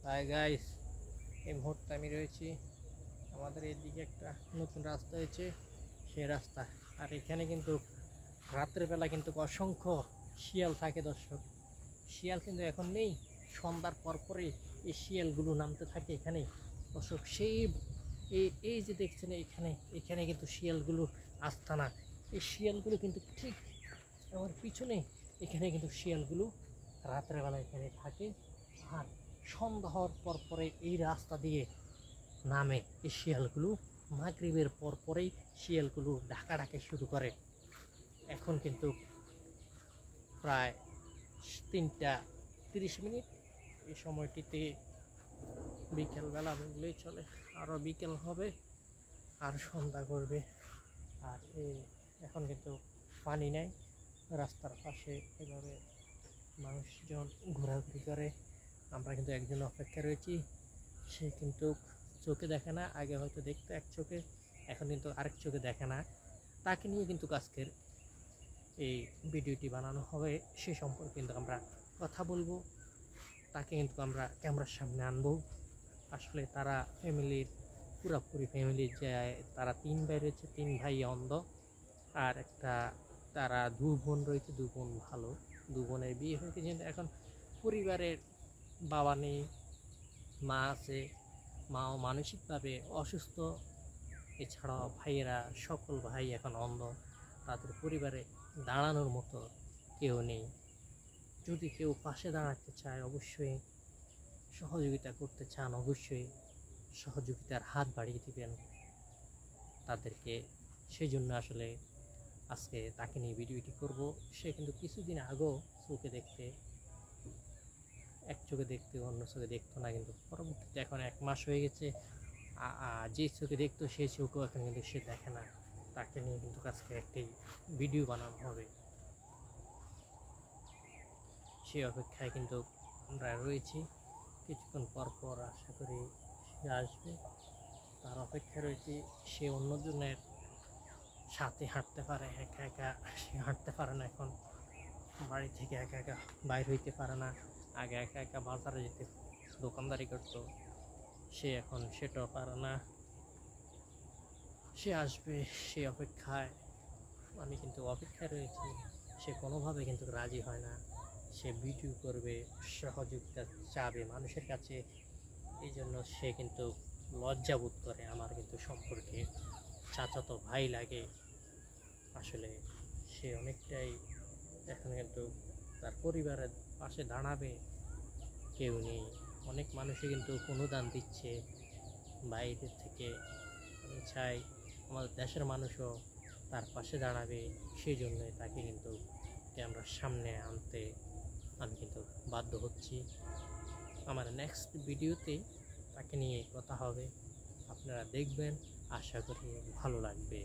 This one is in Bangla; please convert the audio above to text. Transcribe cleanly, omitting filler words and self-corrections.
হাই গাইস, এই মুহূর্তে আমি রয়েছি আমাদের এদিকে একটা নতুন রাস্তা হয়েছে সেই রাস্তা। আর এখানে কিন্তু রাত্রেবেলা কিন্তু অসংখ্য শিয়াল থাকে দর্শক। শিয়াল কিন্তু এখন নেই, সন্ধ্যার পরপরই এই শিয়ালগুলো নামতে থাকে এখানে দর্শক। সেই এই যে দেখছেন এখানে এখানে কিন্তু শিয়ালগুলো আস্তানা। এই শিয়ালগুলো কিন্তু ঠিক আমার পিছনে, এখানে কিন্তু শিয়ালগুলো রাত্রেবেলা এখানে থাকে। আর সন্ধ্যা হওয়ার পরে এই রাস্তা দিয়ে নামে এই শিয়ালগুলো। মাগরিবের পরেই শিয়ালগুলো ডাকাডাকি শুরু করে। এখন কিন্তু প্রায় 3টা 30 মিনিট। এই সময়টিতে বিকেলবেলা বললেই চলে, আরও বিকেল হবে আর সন্ধ্যা করবে। আর এখন কিন্তু পানি নেই রাস্তার পাশে, এভাবে মানুষজন ঘোরাঘুরি করে। আমরা কিন্তু একজন অপেক্ষা রয়েছি, সে কিন্তু চোখে দেখে না। আগে হয়তো দেখতো এক চোখে, এখন কিন্তু আরেক চোখে দেখে না। তাকে নিয়ে কিন্তু আজকের এই ভিডিওটি বানানো হবে, সে সম্পর্কে কিন্তু আমরা কথা বলবো। তাকে কিন্তু আমরা ক্যামেরার সামনে আনবো। আসলে তারা ফ্যামিলির পুরোপুরি ফ্যামিলির যে তারা 3 ভাই রয়েছে, 3 ভাই অন্ধ। আর একটা তারা 2 বোন রয়েছে, 2 বোন ভালো, 2 বোনের বিয়ে হয়েছে। কিন্তু এখন পরিবারের বাবা নেই, মা আছে, মাও মানসিকভাবে অসুস্থ। এছাড়াও ভাইয়েরা সকল ভাই এখন অন্ধ, তাদের পরিবারে দাঁড়ানোর মতো কেউ নেই। যদি কেউ পাশে দাঁড়াতে চায়, অবশ্যই সহযোগিতা করতে চান, অবশ্যই সহযোগিতার হাত বাড়িয়ে দিবেন তাদেরকে। সেই জন্য আসলে আজকে তাকে নিয়ে ভিডিওটি করব। সে কিন্তু কিছুদিন আগেও এক চোখে দেখতে অন্য চোখে দেখতো না, কিন্তু পরবর্তীতে এখন 1 মাস হয়ে গেছে, যে চোখে দেখতো সেই চোখেও এখন কিন্তু সে দেখে না। তাকে নিয়ে কিন্তু আজকে একটি ভিডিও বানানো হবে। সেই অপেক্ষায় কিন্তু আমরা রয়েছি। কিছুক্ষণ পর আশা করি সে আসবে, তার অপেক্ষা রয়েছি। সে অন্যজনের সাথে হাঁটতে পারে, একা একা সে হাঁটতে পারে না। এখন বাড়ি থেকে একা একা বাইর হইতে পারে না। আগে একা একা বাজারে যেতে দোকানদারি করতো, সে এখন সেটাও পারে না। সে আসবে, সে অপেক্ষায় আমি কিন্তু অপেক্ষায় রয়েছি। সে কোনোভাবে কিন্তু রাজি হয় না। সে ভিডিও করবে, সহযোগিতা চাবে মানুষের কাছে। এই জন্য সে কিন্তু লজ্জাবোধ করে। আমার কিন্তু সম্পর্কে চাচাতো ভাই লাগে। আসলে সে অনেকটাই এখন কিন্তু তার পরিবারের পাশে দাঁড়াবে কেউ নেই। অনেক মানুষই কিন্তু অনুদান দিচ্ছে বাইরে থেকে। আমি চাই আমাদের দেশের মানুষও তার পাশে দাঁড়াবে। সেই জন্যই তাকে কিন্তু ক্যামেরার সামনে আনতে আমি কিন্তু বাধ্য হচ্ছি। আমার নেক্সট ভিডিওতে তাকে নিয়ে কথা হবে, আপনারা দেখবেন, আশা করি ভালো লাগবে।